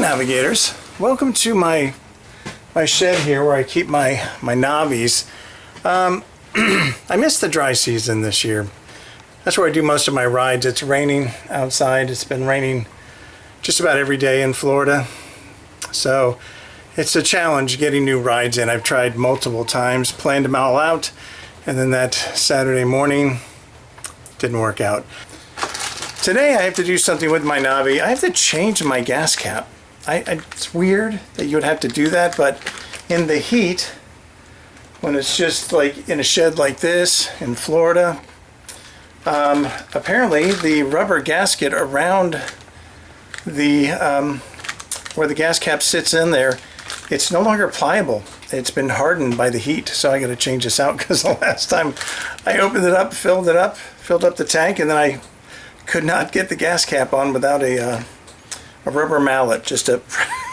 Navigators. Welcome to my shed here where I keep my Navis. I missed the dry season this year. That's where I do most of my rides. It's raining outside. It's been raining just about every day in Florida. So it's a challenge getting new rides in. I've tried multiple times, planned them all out, and then that Saturday morning didn't work out. Today I have to do something with my Navi. I have to change my gas cap. It's weird that you would have to do that, but in the heat, when it's just like in a shed like this in Florida, apparently the rubber gasket around the where the gas cap sits in there, it's no longer pliable. It's been hardened by the heat, so I got to change this out because the last time I opened it up, filled up the tank, and then I could not get the gas cap on without a rubber mallet just to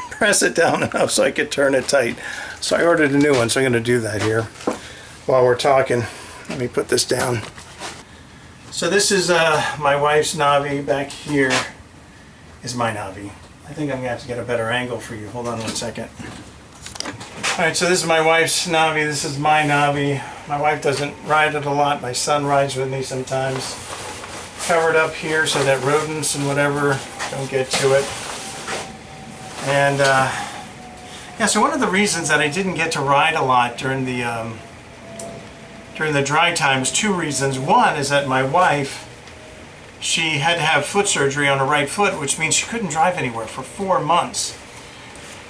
press it down enough so I could turn it tight. So I ordered a new one, so I'm going to do that here while we're talking. Let me put this down. So this is my wife's Navi. Back here is my Navi. I think I'm going to have to get a better angle for you. Hold on one second. Alright, so this is my wife's Navi. This is my Navi. My wife doesn't ride it a lot. My son rides with me sometimes. Covered up here so that rodents and whatever don't get to it. And yeah, so one of the reasons that I didn't get to ride a lot during the dry times, two reasons. One is that my wife, she had to have foot surgery on her right foot, which means she couldn't drive anywhere for 4 months.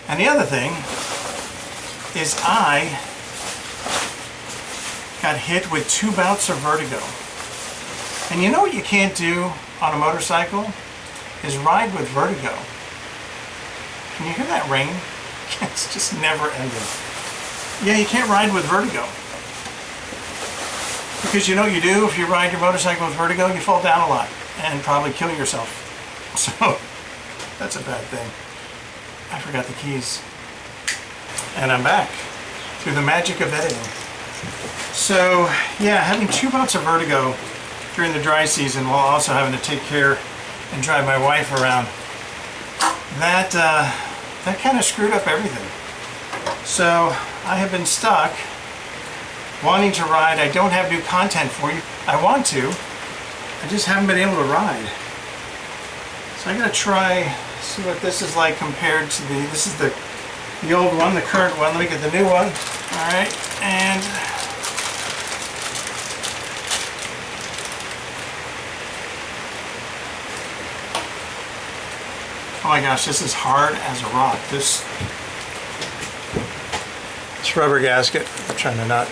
And the other thing is I got hit with 2 bouts of vertigo. And you know what you can't do on a motorcycle? Is ride with vertigo. Can you hear that rain? It's just never ending. Yeah, you can't ride with vertigo. Because you know what you do if you ride your motorcycle with vertigo? You fall down a lot and probably kill yourself. So, that's a bad thing. I forgot the keys. And I'm back through the magic of editing. So, yeah, having 2 bouts of vertigo during the dry season while also having to take care and drive my wife around, that kind of screwed up everything. So I have been stuck wanting to ride. I don't have new content for you. I want to. I just haven't been able to ride. So I gotta try, see what this is like compared to this is the old one, the current one. Let me get the new one. All right, and oh my gosh, this is hard as a rock. This rubber gasket, I'm trying to not,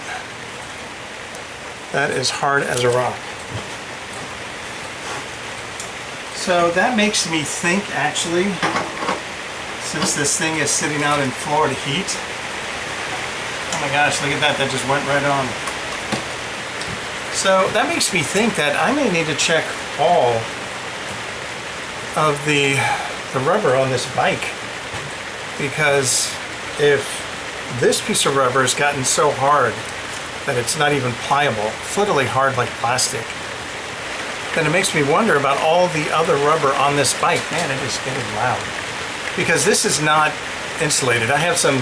that is hard as a rock. So that makes me think, actually, since this thing is sitting out in Florida heat, oh my gosh, look at that, that just went right on. So that makes me think that I may need to check all of the rubber on this bike, because if this piece of rubber has gotten so hard that it's not even pliable, it's literally hard like plastic, then it makes me wonder about all the other rubber on this bike. Man, it is getting loud. Because this is not insulated. I have some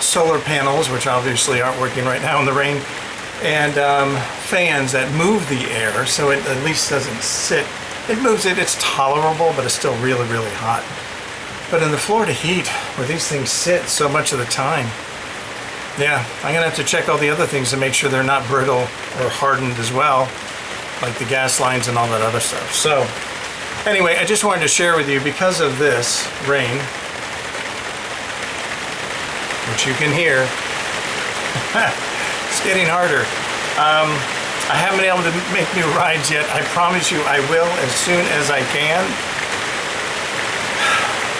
solar panels, which obviously aren't working right now in the rain, and fans that move the air so it at least doesn't sit. It moves it, it's tolerable, but it's still really, really hot. But in the Florida heat, where these things sit so much of the time, yeah, I'm gonna have to check all the other things to make sure they're not brittle or hardened as well, like the gas lines and all that other stuff. So, anyway, I just wanted to share with you, because of this rain, which you can hear, it's getting harder. I haven't been able to make new rides yet. I promise you I will as soon as I can.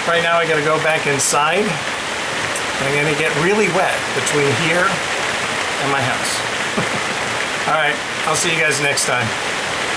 Right now I gotta go back inside. I'm gonna get really wet between here and my house. All right, I'll see you guys next time.